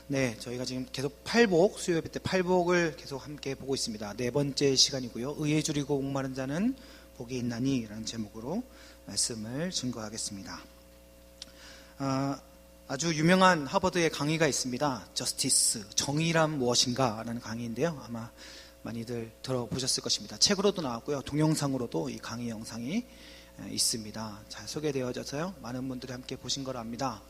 네, 저희가 지금 계속 팔복, 수요 예배 때 팔복을 계속 함께 보고 있습니다. 네 번째 시간이고요. 의에 줄이고 목마른 자는 복이 있나니 라는 제목으로 말씀을 증거하겠습니다. 아주 유명한 하버드의 강의가 있습니다. 저스티스, 정의란 무엇인가 라는 강의인데요. 아마 많이들 들어보셨을 것입니다. 책으로도 나왔고요. 동영상으로도 이 강의 영상이 있습니다. 잘 소개되어져서요. 많은 분들이 함께 보신 거라 합니다.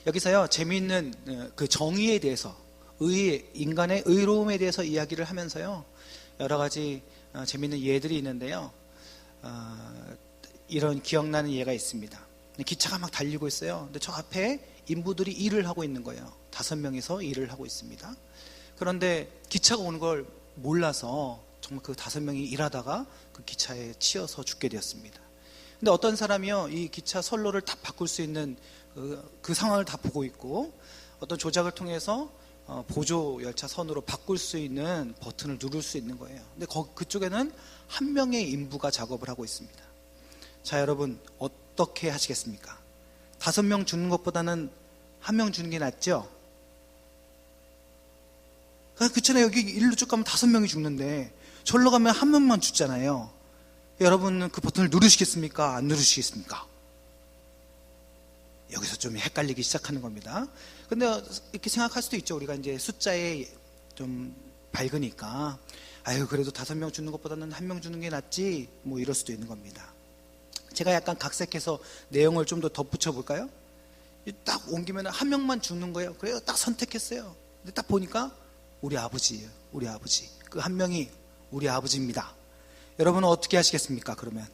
여기서요, 재미있는 그 정의에 대해서, 인간의 의로움에 대해서 이야기를 하면서요, 여러 가지 재미있는 예들이 있는데요. 이런 기억나는 예가 있습니다. 기차가 막 달리고 있어요. 근데 저 앞에 인부들이 일을 하고 있는 거예요. 5명이서 일을 하고 있습니다. 그런데 기차가 오는 걸 몰라서 정말 그 5명이 일하다가 그 기차에 치여서 죽게 되었습니다. 근데 어떤 사람이요, 이 기차 선로를 다 바꿀 수 있는 그 상황을 다 보고 있고, 어떤 조작을 통해서 보조 열차 선으로 바꿀 수 있는 버튼을 누를 수 있는 거예요. 근데 그쪽에는 한 명의 인부가 작업을 하고 있습니다. 자, 여러분 어떻게 하시겠습니까? 5명 주는 것보다는 1명 주는 게 낫죠? 그렇잖아요. 여기 일로 쭉 가면 5명이 죽는데 절로 가면 1명만 죽잖아요. 여러분은 그 버튼을 누르시겠습니까? 안 누르시겠습니까? 여기서 좀 헷갈리기 시작하는 겁니다. 근데 이렇게 생각할 수도 있죠. 우리가 이제 숫자에 좀 밝으니까, 아유, 그래도 5명 주는 것보다는 1명 주는 게 낫지, 뭐 이럴 수도 있는 겁니다. 제가 약간 각색해서 내용을 좀 더 덧붙여 볼까요? 딱 옮기면 1명만 주는 거예요. 그래요. 딱 선택했어요. 근데 딱 보니까 우리 아버지예요. 우리 아버지. 그 1명이 우리 아버지입니다. 여러분은 어떻게 하시겠습니까? 그러면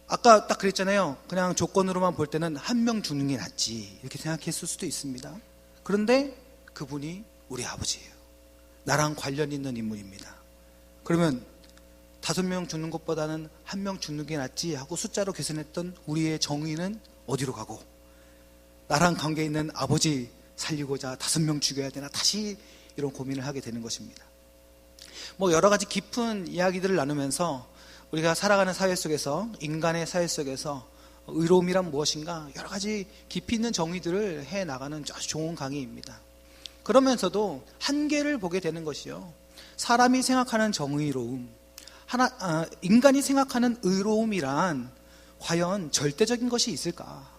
아까 딱 그랬잖아요. 그냥 조건으로만 볼 때는 1명 주는 게 낫지, 이렇게 생각했을 수도 있습니다. 그런데 그분이 우리 아버지예요. 나랑 관련 있는 인물입니다. 그러면 5명 주는 것보다는 1명 주는 게 낫지 하고 숫자로 계산했던 우리의 정의는 어디로 가고, 나랑 관계 있는 아버지 살리고자 5명 죽여야 되나, 다시 이런 고민을 하게 되는 것입니다. 뭐 여러 가지 깊은 이야기들을 나누면서 우리가 살아가는 사회 속에서, 인간의 사회 속에서 의로움이란 무엇인가, 여러 가지 깊이 있는 정의들을 해나가는 아주 좋은 강의입니다. 그러면서도 한계를 보게 되는 것이요, 사람이 생각하는 정의로움, 인간이 생각하는 의로움이란 과연 절대적인 것이 있을까,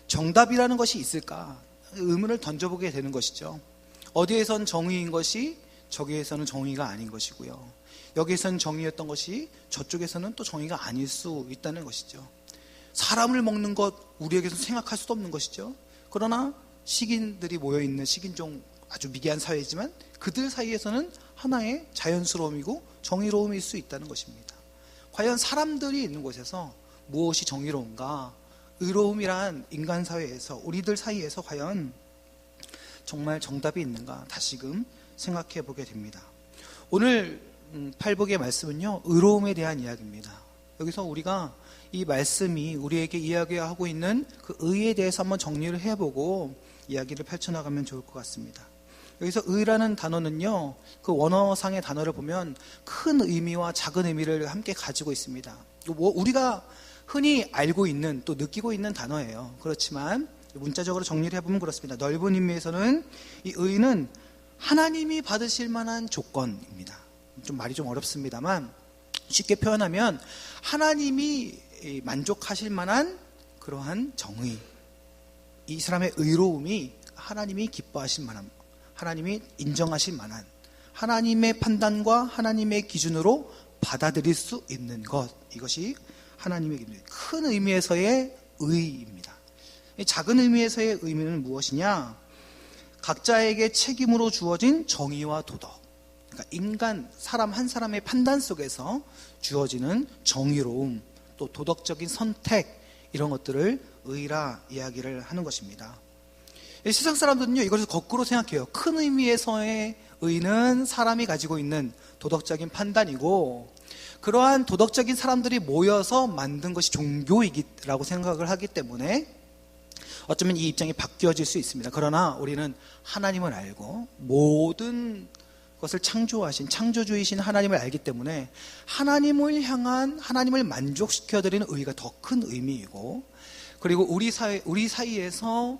정답이라는 것이 있을까, 의문을 던져보게 되는 것이죠. 어디에선 정의인 것이 저기에서는 정의가 아닌 것이고요, 여기에서는 정의였던 것이 저쪽에서는 또 정의가 아닐 수 있다는 것이죠. 사람을 먹는 것, 우리에게서 생각할 수도 없는 것이죠. 그러나 식인들이 모여있는 식인종, 아주 미개한 사회이지만 그들 사이에서는 하나의 자연스러움이고 정의로움일 수 있다는 것입니다. 과연 사람들이 있는 곳에서 무엇이 정의로운가, 의로움이란 인간 사회에서, 우리들 사이에서 과연 정말 정답이 있는가, 다시금 생각해 보게 됩니다. 오늘 팔복의 말씀은요, 의로움에 대한 이야기입니다. 여기서 우리가 이 말씀이 우리에게 이야기하고 있는 그 의에 대해서 한번 정리를 해보고 이야기를 펼쳐나가면 좋을 것 같습니다. 여기서 의라는 단어는요, 그 원어상의 단어를 보면 큰 의미와 작은 의미를 함께 가지고 있습니다. 우리가 흔히 알고 있는, 또 느끼고 있는 단어예요. 그렇지만 문자적으로 정리를 해보면 그렇습니다. 넓은 의미에서는 이 의는 하나님이 받으실 만한 조건입니다. 좀 말이 좀 어렵습니다만, 쉽게 표현하면 하나님이 만족하실 만한 그러한 정의, 이 사람의 의로움이 하나님이 기뻐하실 만한, 하나님이 인정하실 만한, 하나님의 판단과 하나님의 기준으로 받아들일 수 있는 것, 이것이 하나님의 기준, 큰 의미에서의 의입니다. 작은 의미에서의 의미는 무엇이냐? 각자에게 책임으로 주어진 정의와 도덕, 그러니까 인간, 사람 한 사람의 판단 속에서 주어지는 정의로움, 또 도덕적인 선택, 이런 것들을 의라 이야기를 하는 것입니다. 세상 사람들은요, 이것을 거꾸로 생각해요. 큰 의미에서의 의는 사람이 가지고 있는 도덕적인 판단이고, 그러한 도덕적인 사람들이 모여서 만든 것이 종교이라고 생각을 하기 때문에 어쩌면 이 입장이 바뀌어질 수 있습니다. 그러나 우리는 하나님을 알고 모든 것을 창조하신 창조주이신 하나님을 알기 때문에 하나님을 향한, 하나님을 만족시켜드리는 의의가 더 큰 의미이고, 그리고 우리 사이에서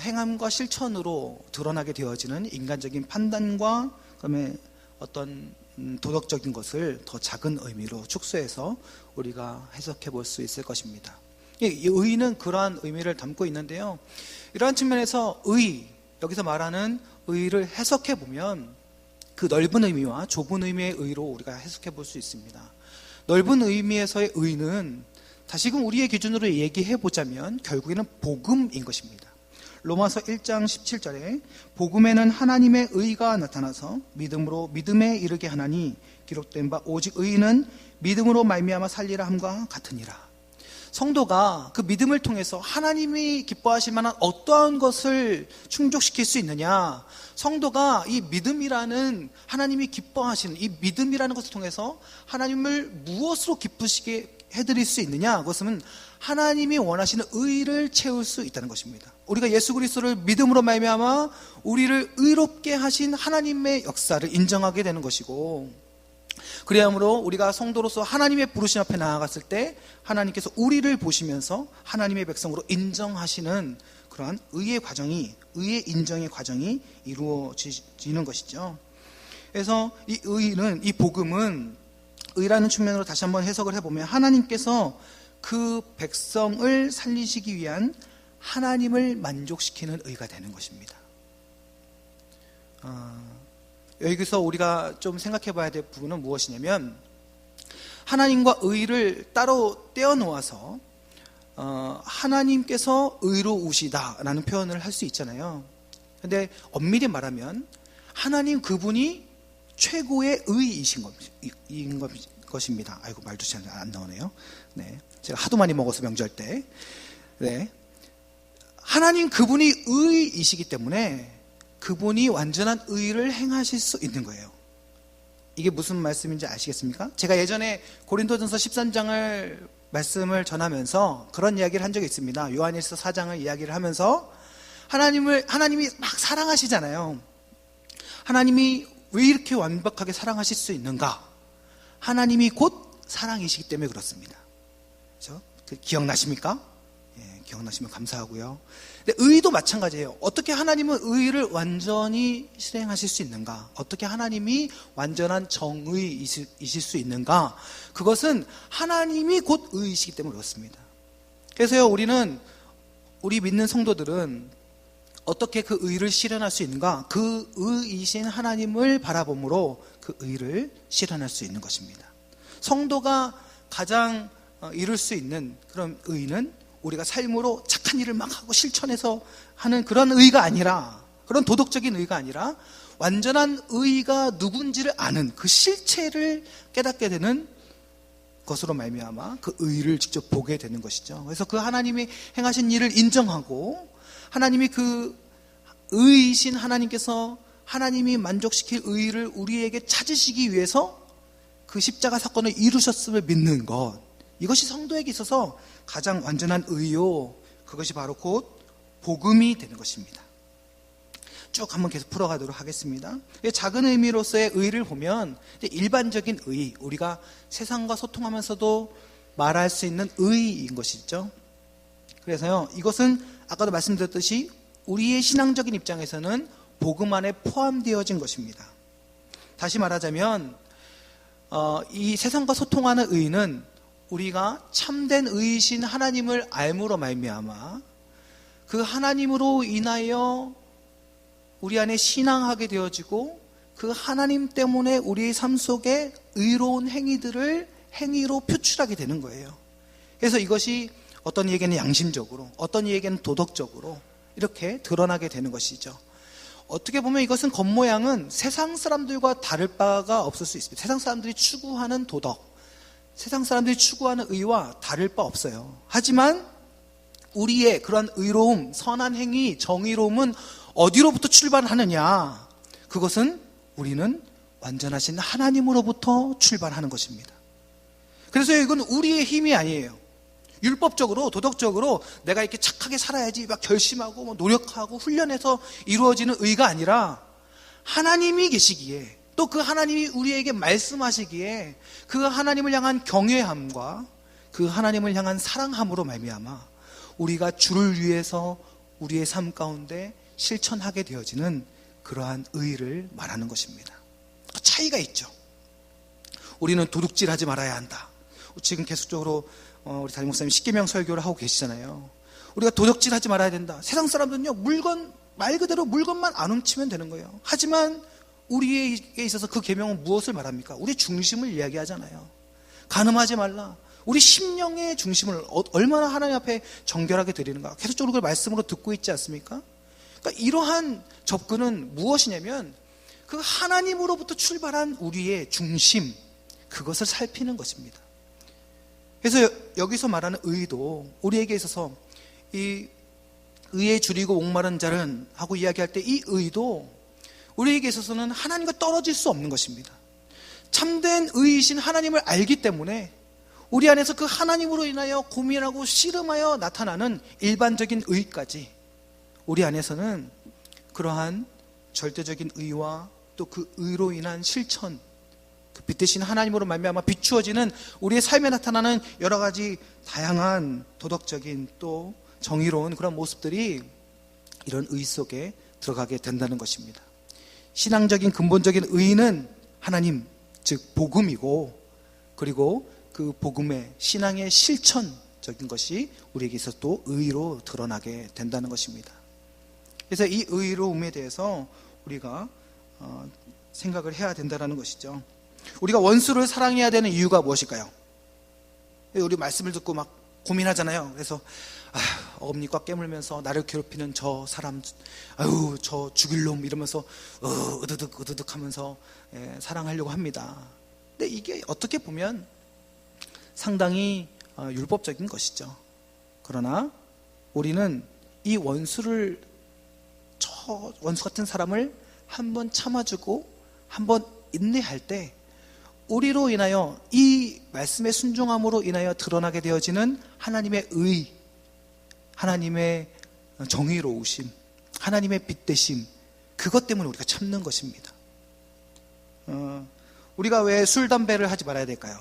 행함과 실천으로 드러나게 되어지는 인간적인 판단과 그다음에 어떤 도덕적인 것을 더 작은 의미로 축소해서 우리가 해석해 볼 수 있을 것입니다. 이 의는 그러한 의미를 담고 있는데요. 이러한 측면에서 여기서 말하는 의를 해석해 보면 그 넓은 의미와 좁은 의미의 의로 우리가 해석해 볼 수 있습니다. 넓은 의미에서의 의는 다시금 우리의 기준으로 얘기해 보자면 결국에는 복음인 것입니다. 로마서 1장 17절에 복음에는 하나님의 의가 나타나서 믿음으로 믿음에 이르게 하나니 기록된 바 오직 의인은 믿음으로 말미암아 살리라 함과 같으니라. 성도가 그 믿음을 통해서 하나님이 기뻐하실 만한 어떠한 것을 충족시킬 수 있느냐, 성도가 이 믿음이라는 하나님이 기뻐하시는 이 믿음이라는 것을 통해서 하나님을 무엇으로 기쁘시게 해드릴 수 있느냐, 그것은 하나님이 원하시는 의를 채울 수 있다는 것입니다. 우리가 예수 그리스도를 믿음으로 말미암아 우리를 의롭게 하신 하나님의 역사를 인정하게 되는 것이고, 그리함으로 우리가 성도로서 하나님의 부르심 앞에 나아갔을 때 하나님께서 우리를 보시면서 하나님의 백성으로 인정하시는 그러한 의의 인정의 과정이 이루어지는 것이죠. 그래서 이 의는, 이 복음은 의라는 측면으로 다시 한번 해석을 해보면 하나님께서 그 백성을 살리시기 위한 하나님을 만족시키는 의가 되는 것입니다. 여기서 우리가 좀 생각해 봐야 될 부분은 무엇이냐면, 하나님과 의를 따로 떼어놓아서 하나님께서 의로우시다라는 표현을 할 수 있잖아요. 근데 엄밀히 말하면 하나님 그분이 최고의 의이신 것입니다. 아이고, 말도 잘 안 나오네요. 네, 제가 하도 많이 먹어서 명절 때. 네, 하나님 그분이 의이시기 때문에 그분이 완전한 의를 행하실 수 있는 거예요. 이게 무슨 말씀인지 아시겠습니까? 제가 예전에 고린도전서 13장을 말씀을 전하면서 그런 이야기를 한 적이 있습니다. 요한일서 4장을 이야기를 하면서 하나님이 막 사랑하시잖아요. 하나님이 왜 이렇게 완벽하게 사랑하실 수 있는가? 하나님이 곧 사랑이시기 때문에 그렇습니다. 그렇죠? 기억나십니까? 예, 기억나시면 감사하고요. 근데 의도 마찬가지예요. 어떻게 하나님은 의를 완전히 실행하실 수 있는가? 어떻게 하나님이 완전한 정의이실 수 있는가? 그것은 하나님이 곧 의이시기 때문에 그렇습니다. 그래서요, 우리 믿는 성도들은 어떻게 그 의를 실현할 수 있는가? 그 의이신 하나님을 바라봄으로 그 의를 실현할 수 있는 것입니다. 성도가 가장 이룰 수 있는 그런 의는 우리가 삶으로 착한 일을 막 하고 실천해서 하는 그런 의가 아니라, 그런 도덕적인 의가 아니라 완전한 의가 누군지를 아는 그 실체를 깨닫게 되는 것으로 말미암아 그 의를 직접 보게 되는 것이죠. 그래서 그 하나님이 행하신 일을 인정하고, 하나님이 그 의이신 하나님께서 하나님이 만족시킬 의를 우리에게 찾으시기 위해서 그 십자가 사건을 이루셨음을 믿는 것, 이것이 성도에게 있어서 가장 완전한 의요, 그것이 바로 곧 복음이 되는 것입니다. 쭉 한번 계속 풀어가도록 하겠습니다. 작은 의미로서의 의를 보면 일반적인 의, 우리가 세상과 소통하면서도 말할 수 있는 의인 것이죠. 그래서요, 이것은 아까도 말씀드렸듯이 우리의 신앙적인 입장에서는 복음 안에 포함되어진 것입니다. 다시 말하자면 이 세상과 소통하는 의는 우리가 참된 의이신 하나님을 알므로 말미암아 그 하나님으로 인하여 우리 안에 신앙하게 되어지고, 그 하나님 때문에 우리의 삶 속에 의로운 행위들을 행위로 표출하게 되는 거예요. 그래서 이것이 어떤 이에게는 양심적으로, 어떤 이에게는 도덕적으로 이렇게 드러나게 되는 것이죠. 어떻게 보면 이것은 겉모양은 세상 사람들과 다를 바가 없을 수 있습니다. 세상 사람들이 추구하는 도덕, 세상 사람들이 추구하는 의와 다를 바 없어요. 하지만 우리의 그런 의로움, 선한 행위, 정의로움은 어디로부터 출발하느냐? 그것은 우리는 완전하신 하나님으로부터 출발하는 것입니다. 그래서 이건 우리의 힘이 아니에요. 율법적으로, 도덕적으로 내가 이렇게 착하게 살아야지 막 결심하고 노력하고 훈련해서 이루어지는 의가 아니라, 하나님이 계시기에, 또 그 하나님이 우리에게 말씀하시기에 그 하나님을 향한 경외함과 그 하나님을 향한 사랑함으로 말미암아 우리가 주를 위해서 우리의 삶 가운데 실천하게 되어지는 그러한 의를 말하는 것입니다. 차이가 있죠. 우리는 도둑질하지 말아야 한다. 지금 계속적으로 우리 담임 목사님 십계명 설교를 하고 계시잖아요. 우리가 도둑질하지 말아야 된다. 세상 사람들은요, 물건 말 그대로 물건만 안 훔치면 되는 거예요. 하지만 우리에게 있어서 그 계명은 무엇을 말합니까? 우리 중심을 이야기하잖아요. 간음하지 말라. 우리 심령의 중심을 얼마나 하나님 앞에 정결하게 드리는가. 계속적으로 그 말씀으로 듣고 있지 않습니까? 그러니까 이러한 접근은 무엇이냐면 그 하나님으로부터 출발한 우리의 중심, 그것을 살피는 것입니다. 그래서 여기서 말하는 의도, 우리에게 있어서 이 의에 줄이고 목마른 자는 하고 이야기할 때 이 의도 우리에게 있어서는 하나님과 떨어질 수 없는 것입니다. 참된 의이신 하나님을 알기 때문에 우리 안에서 그 하나님으로 인하여 고민하고 씨름하여 나타나는 일반적인 의까지 우리 안에서는 그러한 절대적인 의와 또 그 의로 인한 실천, 그 빛 대신 하나님으로 말미암아 비추어지는 우리의 삶에 나타나는 여러 가지 다양한 도덕적인 또 정의로운 그런 모습들이 이런 의 속에 들어가게 된다는 것입니다. 신앙적인 근본적인 의는 하나님, 즉 복음이고, 그리고 그 복음의 신앙의 실천적인 것이 우리에게 있어서 또 의로 드러나게 된다는 것입니다. 그래서 이 의로움에 대해서 우리가 생각을 해야 된다는 것이죠. 우리가 원수를 사랑해야 되는 이유가 무엇일까요? 우리 말씀을 듣고 막 고민하잖아요. 그래서 어금니 꽉 깨물면서 나를 괴롭히는 저 사람, 아유 저 죽일 놈 이러면서 으드득 으드득 하면서 사랑하려고 합니다. 근데 이게 어떻게 보면 상당히 율법적인 것이죠. 그러나 우리는 이 원수를, 저 원수 같은 사람을 한번 참아주고 한번 인내할 때 우리로 인하여 이 말씀의 순종함으로 인하여 드러나게 되어지는 하나님의 의, 하나님의 정의로우심, 하나님의 빛되심, 그것 때문에 우리가 참는 것입니다. 우리가 왜 술, 담배를 하지 말아야 될까요?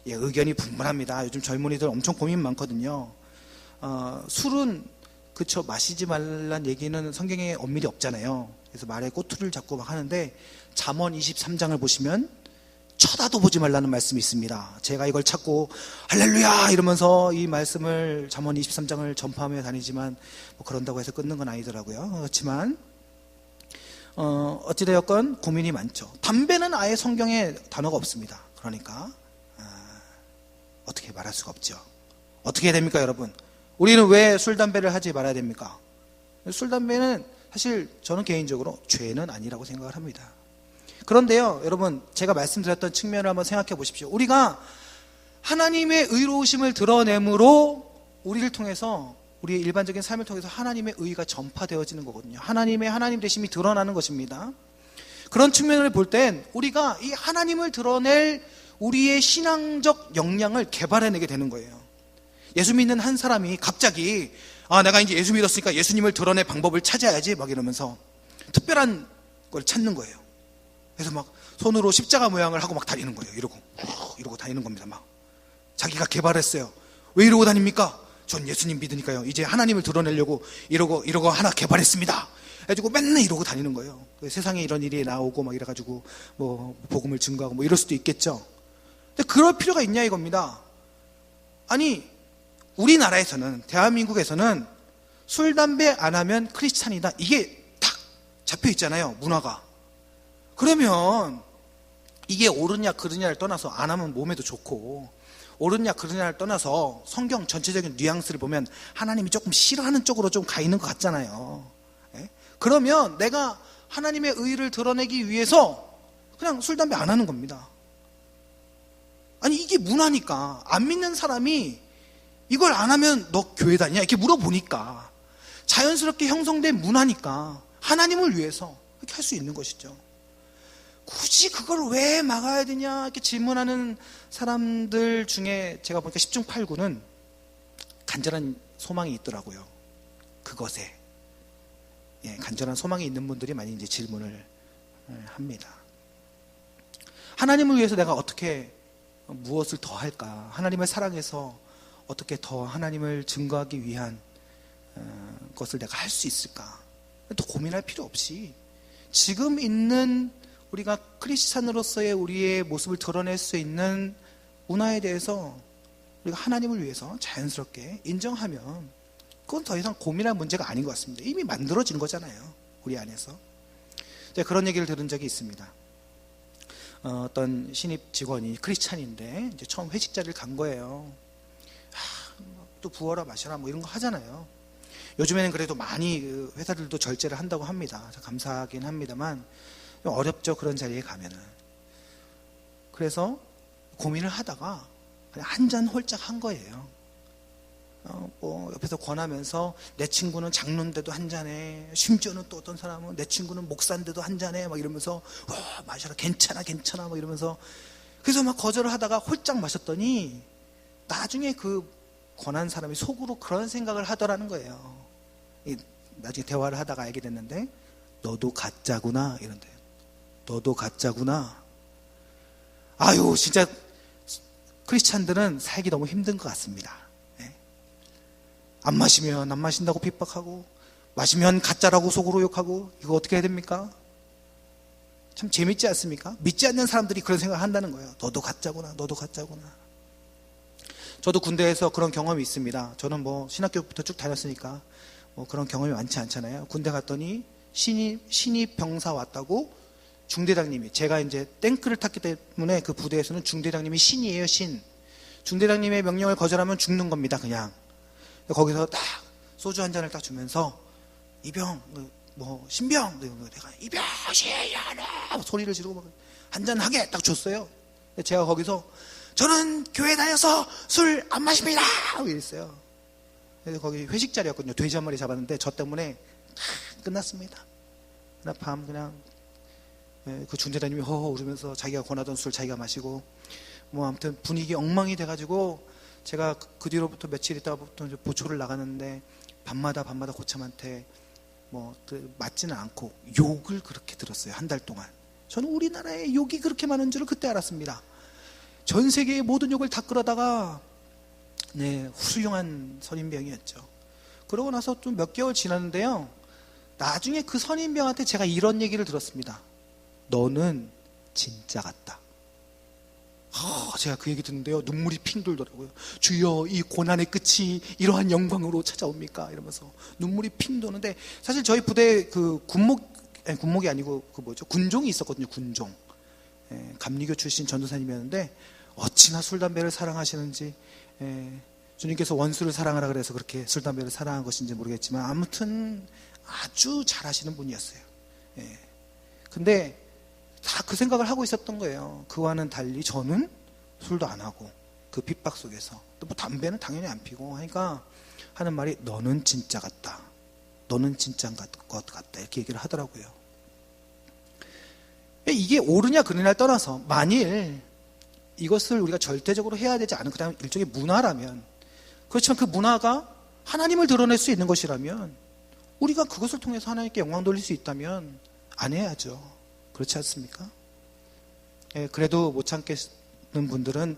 의견이 분분합니다. 요즘 젊은이들 엄청 고민 많거든요. 술은 그쵸, 마시지 말란 얘기는 성경에 엄밀히 없잖아요. 그래서 말에 꼬투리를 잡고 막 하는데 잠언 23장을 보시면 쳐다도 보지 말라는 말씀이 있습니다. 제가 이걸 찾고 할렐루야 이러면서 이 말씀을 잠언 23장을 전파하며 다니지만 뭐 그런다고 해서 끊는 건 아니더라고요. 그렇지만 어찌되었건 고민이 많죠. 담배는 아예 성경에 단어가 없습니다. 그러니까 어떻게 말할 수가 없죠. 어떻게 해야 됩니까, 여러분? 우리는 왜 술, 담배를 하지 말아야 됩니까? 술, 담배는 사실 저는 개인적으로 죄는 아니라고 생각을 합니다. 그런데요, 여러분, 제가 말씀드렸던 측면을 한번 생각해 보십시오. 우리가 하나님의 의로우심을 드러내므로 우리를 통해서, 우리의 일반적인 삶을 통해서 하나님의 의가 전파되어지는 거거든요. 하나님 되심이 드러나는 것입니다. 그런 측면을 볼 땐 우리가 이 하나님을 드러낼 우리의 신앙적 역량을 개발해내게 되는 거예요. 예수 믿는 한 사람이 갑자기 내가 이제 예수 믿었으니까 예수님을 드러낼 방법을 찾아야지 막 이러면서 특별한 걸 찾는 거예요. 그래서 막 손으로 십자가 모양을 하고 막 다니는 거예요. 이러고 다니는 겁니다. 막 자기가 개발했어요. 왜 이러고 다닙니까? 전 예수님 믿으니까요. 이제 하나님을 드러내려고 이러고 하나 개발했습니다. 해가지고 맨날 이러고 다니는 거예요. 세상에 이런 일이 나오고 막 이래가지고 뭐 복음을 증거하고 뭐 이럴 수도 있겠죠. 근데 그럴 필요가 있냐 이겁니다. 아니, 우리나라에서는, 대한민국에서는 술, 담배 안 하면 크리스찬이다, 이게 딱 잡혀 있잖아요, 문화가. 그러면 이게 옳으냐 그르냐를 떠나서, 안 하면 몸에도 좋고, 옳으냐 그르냐를 떠나서 성경 전체적인 뉘앙스를 보면 하나님이 조금 싫어하는 쪽으로 좀 가 있는 것 같잖아요. 그러면 내가 하나님의 의를 드러내기 위해서 그냥 술, 담배 안 하는 겁니다. 아니, 이게 문화니까. 안 믿는 사람이 이걸 안 하면 너 교회 다니냐? 이렇게 물어보니까 자연스럽게 형성된 문화니까 하나님을 위해서 그렇게 할 수 있는 것이죠. 굳이 그걸 왜 막아야 되냐 이렇게 질문하는 사람들 중에 제가 보니까 10중 8구는 간절한 소망이 있더라고요. 그것에 간절한 소망이 있는 분들이 많이 이제 질문을 합니다. 하나님을 위해서 내가 어떻게 무엇을 더 할까? 하나님을 사랑해서 어떻게 더 하나님을 증거하기 위한 것을 내가 할 수 있을까? 또 고민할 필요 없이 지금 있는 우리가 크리스찬으로서의 우리의 모습을 드러낼 수 있는 문화에 대해서 우리가 하나님을 위해서 자연스럽게 인정하면 그건 더 이상 고민할 문제가 아닌 것 같습니다. 이미 만들어진 거잖아요, 우리 안에서. 제가 그런 얘기를 들은 적이 있습니다. 어떤 신입 직원이 크리스찬인데 이제 처음 회식 자리를 간 거예요. 또 부어라 마셔라 뭐 이런 거 하잖아요. 요즘에는 그래도 많이 회사들도 절제를 한다고 합니다. 감사하긴 합니다만 어렵죠, 그런 자리에 가면은. 그래서 고민을 하다가 그냥 한 잔 홀짝 한 거예요. 뭐 옆에서 권하면서 내 친구는 장로인데도 한 잔해, 심지어는 또 어떤 사람은 내 친구는 목사인데도 한 잔해 막 이러면서 마셔라 괜찮아 괜찮아 막 이러면서, 그래서 막 거절을 하다가 홀짝 마셨더니 나중에 그 권한 사람이 속으로 그런 생각을 하더라는 거예요. 나중에 대화를 하다가 알게 됐는데, 너도 가짜구나 이런데. 너도 가짜구나. 아유, 진짜 크리스찬들은 살기 너무 힘든 것 같습니다. 안 마시면 안 마신다고 핍박하고, 마시면 가짜라고 속으로 욕하고, 이거 어떻게 해야 됩니까? 참 재밌지 않습니까? 믿지 않는 사람들이 그런 생각을 한다는 거예요. 너도 가짜구나, 너도 가짜구나. 저도 군대에서 그런 경험이 있습니다. 저는 뭐 신학교부터 쭉 다녔으니까 뭐 그런 경험이 많지 않잖아요. 군대 갔더니 신입 병사 왔다고 중대장님이, 제가 이제 탱크를 탔기 때문에 그 부대에서는 중대장님이 신이에요, 신. 중대장님의 명령을 거절하면 죽는 겁니다, 그냥. 거기서 딱 소주 한 잔을 딱 주면서, 이병, 뭐 신병, 내가 이병 신야라 소리를 지르고 막 한 잔 하게 딱 줬어요. 제가 거기서 저는 교회 다녀서 술 안 마십니다 이랬어요. 그래서 거기 회식 자리였거든요. 돼지 한 마리 잡았는데 저 때문에 끝났습니다. 그날 밤 그냥 그 중대장님이 허허 울으면서 자기가 권하던 술 자기가 마시고, 뭐 아무튼 분위기 엉망이 돼가지고 제가 그 뒤로부터 며칠 있다가부터 보초를 나갔는데 밤마다 고참한테 뭐 맞지는 않고 욕을 그렇게 들었어요. 한 달 동안. 저는 우리나라에 욕이 그렇게 많은 줄을 그때 알았습니다. 전 세계의 모든 욕을 다 끌어다가 훌륭한 선임병이었죠. 그러고 나서 좀 몇 개월 지났는데요, 나중에 그 선임병한테 제가 이런 얘기를 들었습니다. 너는 진짜 같다. 제가 그 얘기 듣는데요, 눈물이 핑 돌더라고요. 주여, 이 고난의 끝이 이러한 영광으로 찾아옵니까? 이러면서 눈물이 핑 도는데, 사실 저희 부대에 그 군목이 아니고 군종이 있었거든요. 군종. 감리교 출신 전도사님이었는데 어찌나 술 담배를 사랑하시는지, 주님께서 원수를 사랑하라 그래서 그렇게 술 담배를 사랑한 것인지 모르겠지만 아무튼 아주 잘하시는 분이었어요. 근데 다 그 생각을 하고 있었던 거예요. 그와는 달리 저는 술도 안 하고 그 핍박 속에서 또 뭐 담배는 당연히 안 피고 하니까 하는 말이 너는 진짜 같다. 너는 진짜 것 같다. 이렇게 얘기를 하더라고요. 이게 옳으냐 그르냐를 떠나서 만일 이것을 우리가 절대적으로 해야 되지 않은 그다음 일종의 문화라면, 그렇지만 그 문화가 하나님을 드러낼 수 있는 것이라면, 우리가 그것을 통해서 하나님께 영광 돌릴 수 있다면 안 해야죠. 그렇지 않습니까? 그래도 못 참겠는 분들은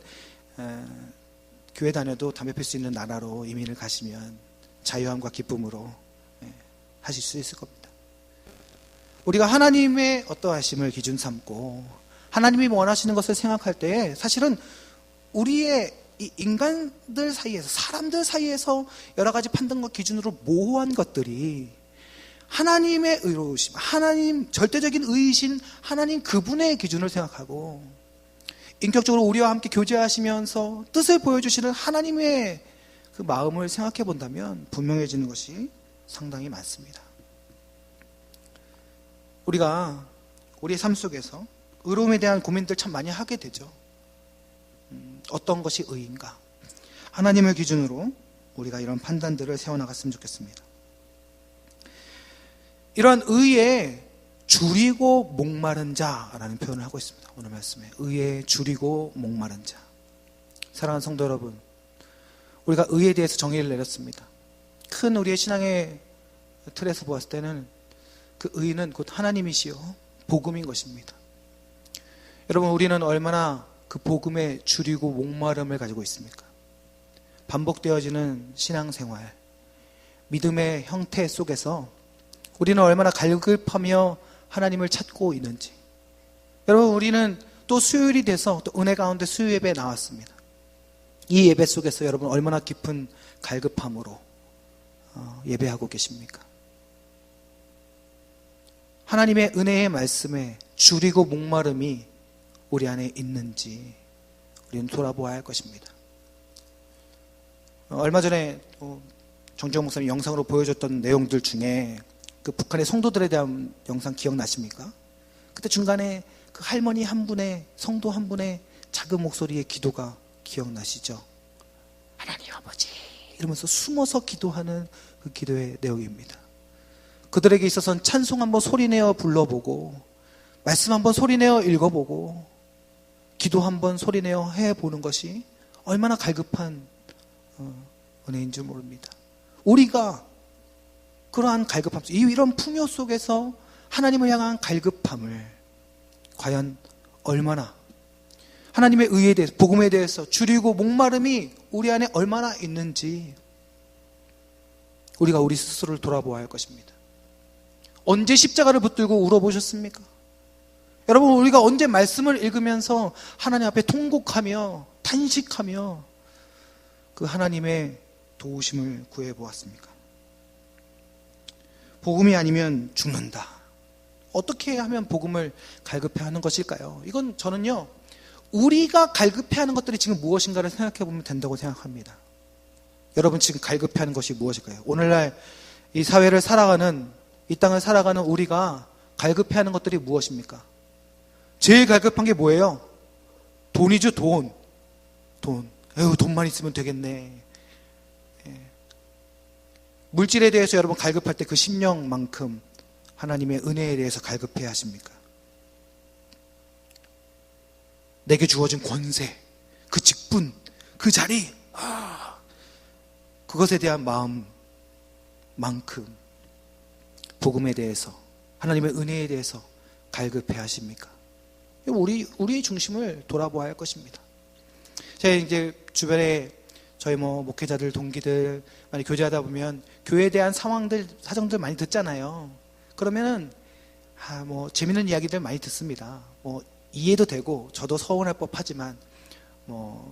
교회 다녀도 담배 필 수 있는 나라로 이민을 가시면 자유함과 기쁨으로 하실 수 있을 겁니다. 우리가 하나님의 어떠하심을 기준 삼고 하나님이 원하시는 것을 생각할 때, 사실은 우리의 이 인간들 사이에서, 사람들 사이에서 여러 가지 판단과 기준으로 모호한 것들이 하나님의 의로우심, 하나님 절대적인 의이신 하나님 그분의 기준을 생각하고 인격적으로 우리와 함께 교제하시면서 뜻을 보여주시는 하나님의 그 마음을 생각해 본다면 분명해지는 것이 상당히 많습니다. 우리가 우리의 삶 속에서 의로움에 대한 고민들 참 많이 하게 되죠. 어떤 것이 의인가? 하나님을 기준으로 우리가 이런 판단들을 세워나갔으면 좋겠습니다. 이러한 의에 줄이고 목마른 자라는 표현을 하고 있습니다. 오늘 말씀에 의에 줄이고 목마른 자. 사랑하는 성도 여러분, 우리가 의에 대해서 정의를 내렸습니다. 큰 우리의 신앙의 틀에서 보았을 때는 그 의는 곧 하나님이시요 복음인 것입니다. 여러분, 우리는 얼마나 그 복음에 줄이고 목마름을 가지고 있습니까? 반복되어지는 신앙생활, 믿음의 형태 속에서 우리는 얼마나 갈급하며 하나님을 찾고 있는지. 여러분, 우리는 또 수요일이 돼서 또 은혜 가운데 수요 예배에 나왔습니다. 이 예배 속에서 여러분 얼마나 깊은 갈급함으로 예배하고 계십니까? 하나님의 은혜의 말씀에 줄이고 목마름이 우리 안에 있는지 우리는 돌아보아야 할 것입니다. 얼마 전에 정주영 목사님 영상으로 보여줬던 내용들 중에 그 북한의 성도들에 대한 영상 기억나십니까? 그때 중간에 그 할머니 한 분의, 성도 한 분의 작은 목소리의 기도가 기억나시죠? 하나님 아버지 이러면서 숨어서 기도하는 그 기도의 내용입니다. 그들에게 있어서는 찬송 한번 소리내어 불러보고, 말씀 한번 소리내어 읽어보고, 기도 한번 소리내어 해보는 것이 얼마나 갈급한 은혜인 줄 모릅니다. 우리가 그러한 갈급함, 이런 풍요 속에서 하나님을 향한 갈급함을 과연 얼마나, 하나님의 의에 대해서, 복음에 대해서 줄이고 목마름이 우리 안에 얼마나 있는지 우리가 우리 스스로를 돌아보아야 할 것입니다. 언제 십자가를 붙들고 울어보셨습니까? 여러분, 우리가 언제 말씀을 읽으면서 하나님 앞에 통곡하며 탄식하며 그 하나님의 도우심을 구해보았습니까? 복음이 아니면 죽는다. 어떻게 하면 복음을 갈급해하는 것일까요? 이건 저는요, 우리가 갈급해하는 것들이 지금 무엇인가를 생각해보면 된다고 생각합니다. 여러분, 지금 갈급해하는 것이 무엇일까요? 오늘날 이 사회를 살아가는, 이 땅을 살아가는 우리가 갈급해하는 것들이 무엇입니까? 제일 갈급한 게 뭐예요? 돈이죠. 돈. 에휴, 돈만 있으면 되겠네. 물질에 대해서 여러분 갈급할 때 그 심령만큼 하나님의 은혜에 대해서 갈급해야 하십니까? 내게 주어진 권세, 그 직분, 그 자리, 그것에 대한 마음만큼 복음에 대해서, 하나님의 은혜에 대해서 갈급해야 하십니까? 우리의 중심을 돌아보아야 할 것입니다. 제가 이제 주변에 저희 목회자들, 동기들 많이 교제하다 보면 교회에 대한 상황들, 사정들 많이 듣잖아요. 그러면은 재밌는 이야기들 많이 듣습니다. 이해도 되고 저도 서운할 법하지만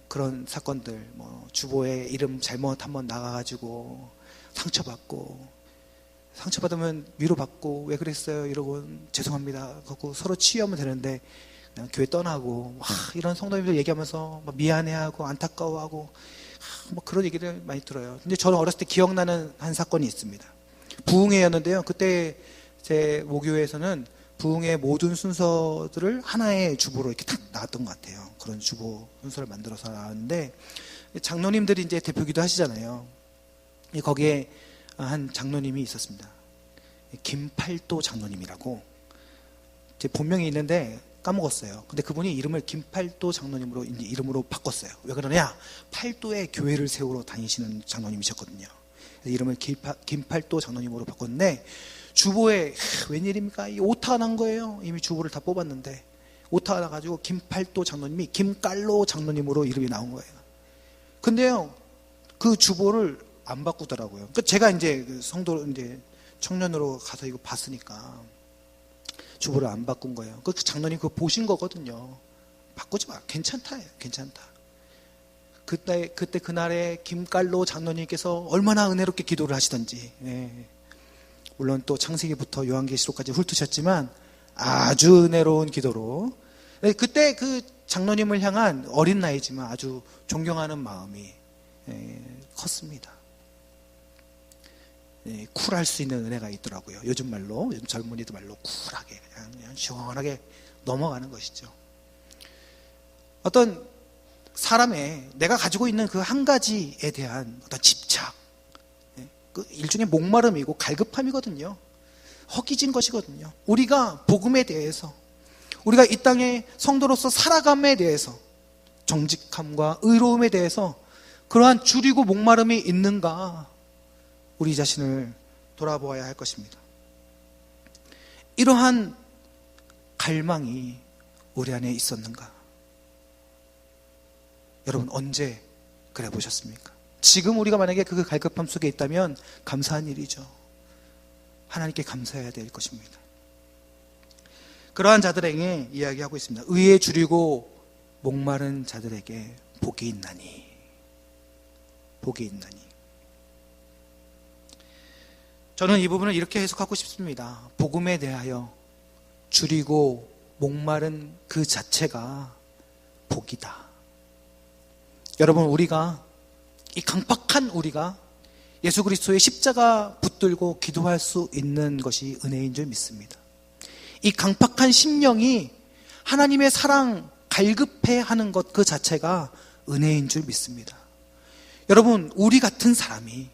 그런 사건들, 주보의 이름 잘못 한번 나가가지고 상처받으면 위로받고 왜 그랬어요 이러고 죄송합니다 하고 서로 치유하면 되는데, 그냥 교회 떠나고 이런 성도님들 얘기하면서 미안해하고 안타까워하고 그런 얘기를 많이 들어요. 근데 저는 어렸을 때 기억나는 한 사건이 있습니다. 부흥회였는데요. 그때 제 모교회에서는 부흥회 모든 순서들을 하나의 주보로 이렇게 딱 나왔던 것 같아요. 그런 주보 순서를 만들어서 나왔는데, 장로님들이 이제 대표기도 하시잖아요. 거기에 한 장로님이 있었습니다. 김팔도 장로님이라고. 제 본명이 있는데 까먹었어요. 근데 그분이 이름을 김팔도 장로님으로 이제 이름으로 바꿨어요. 왜 그러냐? 팔도에 교회를 세우러 다니시는 장로님이셨거든요. 이름을 김팔도 장로님으로 바꿨는데, 주보에 웬일입니까? 이 오타가 난 거예요. 이미 주보를 다 뽑았는데 오타가 나가지고 김팔도 장로님이 김깔로 장로님으로 이름이 나온 거예요. 근데요, 그 주보를 안 바꾸더라고요. 제가 이제 성도 이제 청년으로 가서 이거 봤으니까 주보를 안 바꾼 거예요. 그 장로님 그거 보신 거거든요. 바꾸지 마. 괜찮다. 그때 그날에 김깔로 장로님께서 얼마나 은혜롭게 기도를 하시던지. 물론 또 창세기부터 요한계시록까지 훑으셨지만 아주 은혜로운 기도로. 그때 그 장로님을 향한 어린 나이지만 아주 존경하는 마음이 컸습니다. 쿨할 수 있는 은혜가 있더라고요. 요즘 젊은이들 말로 쿨하게 그냥 시원하게 넘어가는 것이죠. 어떤 사람의 내가 가지고 있는 그 한 가지에 대한 어떤 집착, 그 일종의 목마름이고 갈급함이거든요. 허기진 것이거든요. 우리가 복음에 대해서, 우리가 이 땅의 성도로서 살아감에 대해서, 정직함과 의로움에 대해서 그러한 줄이고 목마름이 있는가, 우리 자신을 돌아보아야 할 것입니다. 이러한 갈망이 우리 안에 있었는가? 여러분, 언제 그래 보셨습니까? 지금 우리가 만약에 그 갈급함 속에 있다면 감사한 일이죠. 하나님께 감사해야 될 것입니다. 그러한 자들에게 이야기하고 있습니다. 의에 줄이고 목마른 자들에게 복이 있나니, 복이 있나니. 저는 이 부분을 이렇게 해석하고 싶습니다. 복음에 대하여 줄이고 목마른 그 자체가 복이다. 여러분, 우리가, 이 강팍한 우리가 예수 그리스도의 십자가 붙들고 기도할 수 있는 것이 은혜인 줄 믿습니다. 이 강팍한 심령이 하나님의 사랑 갈급해하는 것 그 자체가 은혜인 줄 믿습니다. 여러분, 우리 같은 사람이,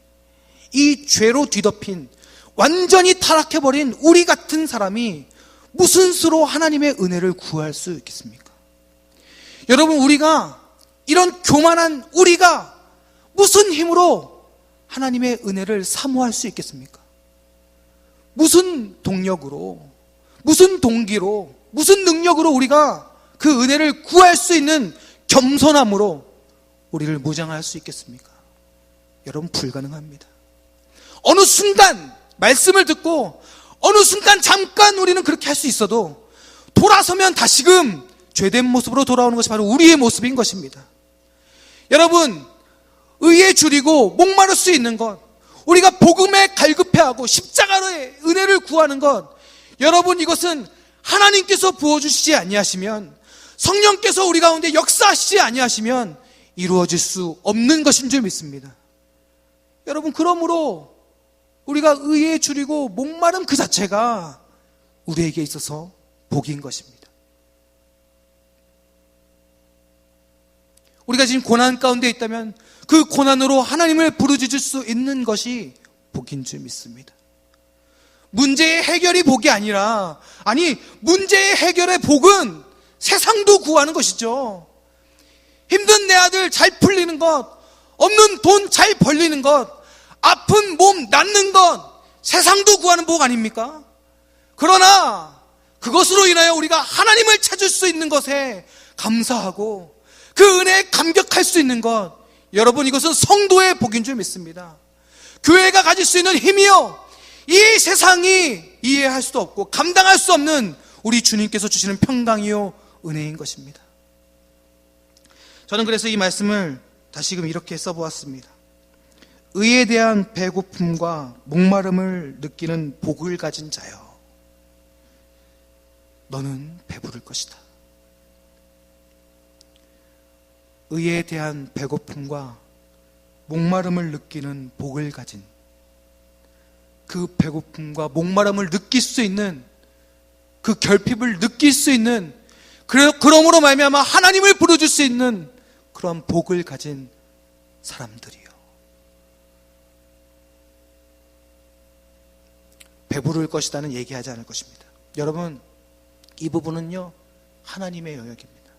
이 죄로 뒤덮인 완전히 타락해버린 우리 같은 사람이 무슨 수로 하나님의 은혜를 구할 수 있겠습니까? 여러분, 우리가, 이런 교만한 우리가 무슨 힘으로 하나님의 은혜를 사모할 수 있겠습니까? 무슨 동력으로, 무슨 동기로, 무슨 능력으로 우리가 그 은혜를 구할 수 있는 겸손함으로 우리를 무장할 수 있겠습니까? 여러분, 불가능합니다. 어느 순간 말씀을 듣고 어느 순간 잠깐 우리는 그렇게 할 수 있어도 돌아서면 다시금 죄된 모습으로 돌아오는 것이 바로 우리의 모습인 것입니다. 여러분, 의에 줄이고 목마를 수 있는 것, 우리가 복음에 갈급해하고 십자가로의 은혜를 구하는 것, 여러분, 이것은 하나님께서 부어주시지 아니하시면, 성령께서 우리 가운데 역사하시지 아니하시면 이루어질 수 없는 것인 줄 믿습니다. 여러분, 그러므로 우리가 의에 줄이고 목마름 그 자체가 우리에게 있어서 복인 것입니다. 우리가 지금 고난 가운데 있다면 그 고난으로 하나님을 부르짖을 수 있는 것이 복인 줄 믿습니다. 문제의 해결이 복이 아니라, 문제의 해결의 복은 세상도 구하는 것이죠. 힘든 내 아들 잘 풀리는 것, 없는 돈 잘 벌리는 것, 아픈 몸 낫는 것, 세상도 구하는 복 아닙니까? 그러나 그것으로 인하여 우리가 하나님을 찾을 수 있는 것에 감사하고 그 은혜에 감격할 수 있는 것, 여러분, 이것은 성도의 복인 줄 믿습니다. 교회가 가질 수 있는 힘이요, 이 세상이 이해할 수도 없고 감당할 수 없는 우리 주님께서 주시는 평강이요 은혜인 것입니다. 저는 그래서 이 말씀을 다시금 이렇게 써보았습니다. 의에 대한 배고픔과 목마름을 느끼는 복을 가진 자여, 너는 배부를 것이다. 의에 대한 배고픔과 목마름을 느끼는 복을 가진, 그 배고픔과 목마름을 느낄 수 있는, 그 결핍을 느낄 수 있는, 그러므로 말미암아 하나님을 부르줄 수 있는 그런 복을 가진 사람들이요. 배부를 것이다는 얘기하지 않을 것입니다. 여러분, 이 부분은요, 하나님의 영역입니다.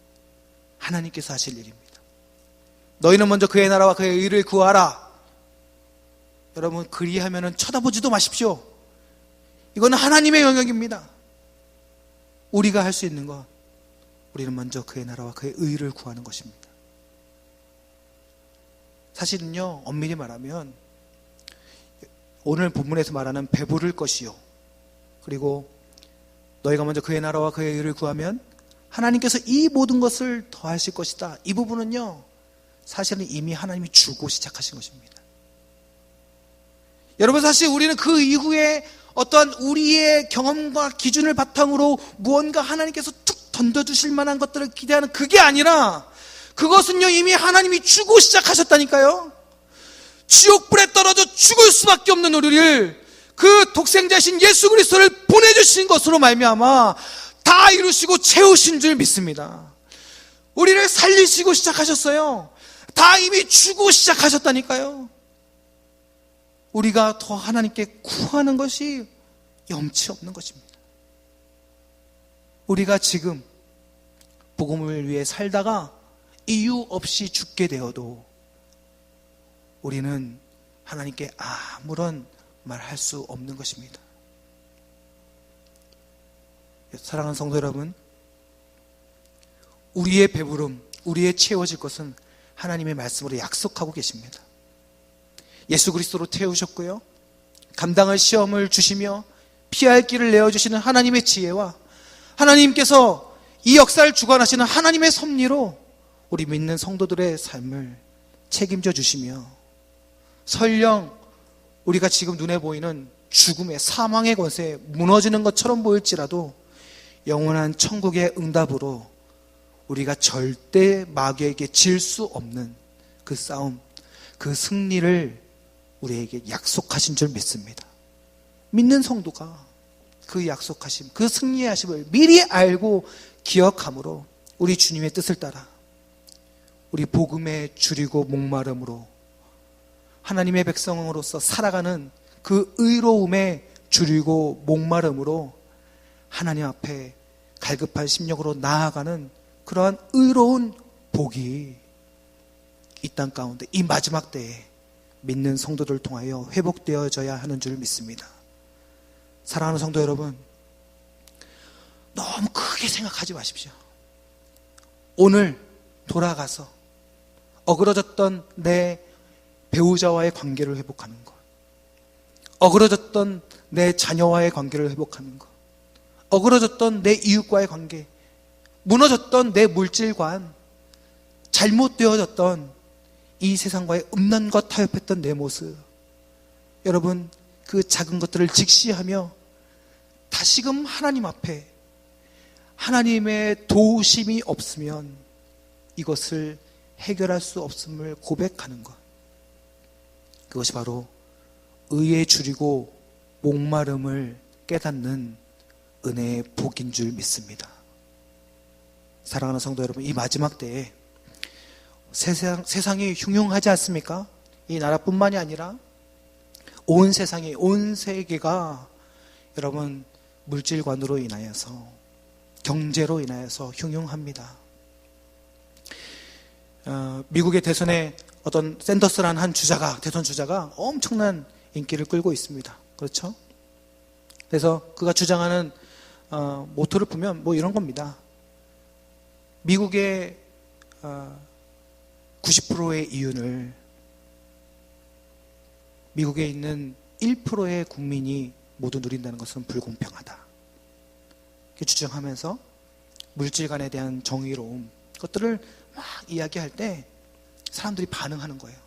하나님께서 하실 일입니다. 너희는 먼저 그의 나라와 그의 의를 구하라. 여러분, 그리하면은 쳐다보지도 마십시오. 이거는 하나님의 영역입니다. 우리가 할 수 있는 것, 우리는 먼저 그의 나라와 그의 의를 구하는 것입니다. 사실은요, 엄밀히 말하면 오늘 본문에서 말하는 배부를 것이요, 그리고 너희가 먼저 그의 나라와 그의 의를 구하면 하나님께서 이 모든 것을 더하실 것이다, 이 부분은요, 사실은 이미 하나님이 주고 시작하신 것입니다. 여러분, 사실 우리는 그 이후에 어떠한 우리의 경험과 기준을 바탕으로 무언가 하나님께서 툭 던져주실 만한 것들을 기대하는 그게 아니라, 그것은요, 이미 하나님이 주고 시작하셨다니까요. 지옥불에 떨어져 죽을 수밖에 없는 우리를 그 독생자신 예수 그리스도를 보내주신 것으로 말미암아 다 이루시고 채우신 줄 믿습니다. 우리를 살리시고 시작하셨어요. 다 이미 주고 시작하셨다니까요. 우리가 더 하나님께 구하는 것이 염치 없는 것입니다. 우리가 지금 복음을 위해 살다가 이유 없이 죽게 되어도 우리는 하나님께 아무런 말할 수 없는 것입니다. 사랑하는 성도 여러분, 우리의 배부름, 우리의 채워질 것은 하나님의 말씀으로 약속하고 계십니다. 예수 그리스도로 태우셨고요. 감당할 시험을 주시며 피할 길을 내어주시는 하나님의 지혜와 하나님께서 이 역사를 주관하시는 하나님의 섭리로 우리 믿는 성도들의 삶을 책임져 주시며 설령 우리가 지금 눈에 보이는 죽음의 사망의 권세에 무너지는 것처럼 보일지라도 영원한 천국의 응답으로 우리가 절대 마귀에게 질 수 없는 그 싸움, 그 승리를 우리에게 약속하신 줄 믿습니다. 믿는 성도가 그 약속하심, 그 승리의 하심을 미리 알고 기억함으로 우리 주님의 뜻을 따라 우리 복음에 줄이고 목마름으로 하나님의 백성으로서 살아가는 그 의로움에 줄이고 목마름으로 하나님 앞에 갈급한 심령으로 나아가는 그러한 의로운 복이 이 땅 가운데 이 마지막 때에 믿는 성도들을 통하여 회복되어져야 하는 줄 믿습니다. 사랑하는 성도 여러분, 너무 크게 생각하지 마십시오. 오늘 돌아가서 어그러졌던 내 배우자와의 관계를 회복하는 것, 어그러졌던 내 자녀와의 관계를 회복하는 것, 어그러졌던 내 이웃과의 관계, 무너졌던 내 물질관, 잘못되어졌던 이 세상과의 음란과 타협했던 내 모습, 여러분 그 작은 것들을 직시하며 다시금 하나님 앞에 하나님의 도우심이 없으면 이것을 해결할 수 없음을 고백하는 것, 그것이 바로 의에 줄이고 목마름을 깨닫는 은혜의 복인 줄 믿습니다. 사랑하는 성도 여러분, 이 마지막 때에 세상이 흉흉하지 않습니까? 이 나라뿐만이 아니라 온 세상이, 온 세계가 여러분 물질관으로 인하여서, 경제로 인하여서 흉흉합니다. 미국의 대선에 어떤 샌더스라는 한 주자가, 대선 주자가 엄청난 인기를 끌고 있습니다. 그렇죠? 그래서 그가 주장하는 모토를 보면 뭐 이런 겁니다. 미국의 90%의 이윤을 미국에 있는 1%의 국민이 모두 누린다는 것은 불공평하다. 이렇게 주장하면서 물질관에 대한 정의로움, 그것들을 막 이야기할 때 사람들이 반응하는 거예요.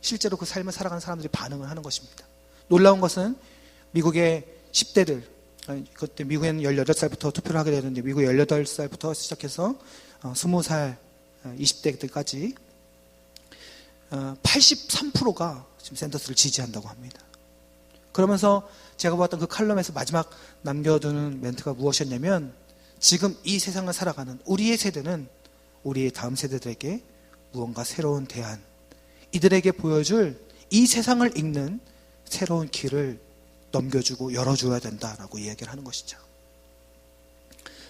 실제로 그 삶을 살아가는 사람들이 반응을 하는 것입니다. 놀라운 것은 미국의 10대들, 그때 미국에는 18살부터 투표를 하게 되는데 미국 18살부터 시작해서 20살, 20대들까지 83%가 지금 샌더스를 지지한다고 합니다. 그러면서 제가 봤던 그 칼럼에서 마지막 남겨두는 멘트가 무엇이었냐면, 지금 이 세상을 살아가는 우리의 세대는 우리의 다음 세대들에게 무언가 새로운 대안, 이들에게 보여줄 이 세상을 읽는 새로운 길을 넘겨주고 열어줘야 된다라고 이야기를 하는 것이죠.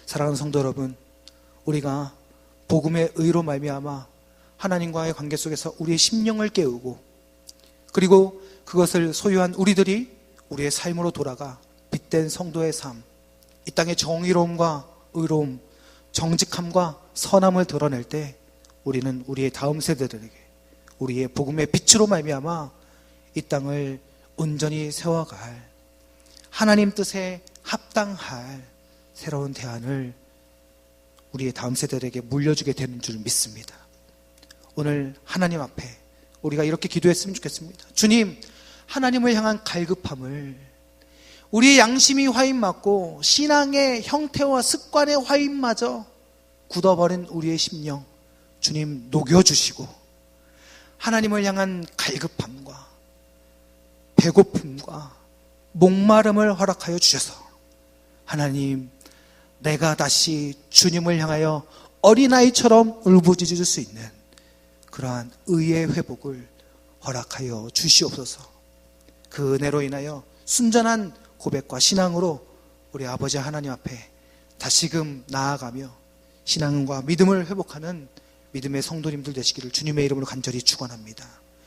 사랑하는 성도 여러분, 우리가 복음의 의로 말미암아 하나님과의 관계 속에서 우리의 심령을 깨우고, 그리고 그것을 소유한 우리들이 우리의 삶으로 돌아가 빛된 성도의 삶, 이 땅의 정의로움과 의로움, 정직함과 선함을 드러낼 때 우리는 우리의 다음 세대들에게 우리의 복음의 빛으로 말미암아 이 땅을 온전히 세워갈, 하나님 뜻에 합당할 새로운 대안을 우리의 다음 세대들에게 물려주게 되는 줄 믿습니다. 오늘 하나님 앞에 우리가 이렇게 기도했으면 좋겠습니다. 주님, 하나님을 향한 갈급함을, 우리의 양심이 화인맞고 신앙의 형태와 습관의 화인마저 굳어버린 우리의 심령, 주님 녹여주시고 하나님을 향한 갈급함과 배고픔과 목마름을 허락하여 주셔서 하나님, 내가 다시 주님을 향하여 어린아이처럼 울부짖을 수 있는 그러한 의의 회복을 허락하여 주시옵소서. 그 은혜로 인하여 순전한 고백과 신앙으로 우리 아버지 하나님 앞에 다시금 나아가며 신앙과 믿음을 회복하는 믿음의 성도님들 되시기를 주님의 이름으로 간절히 축원합니다.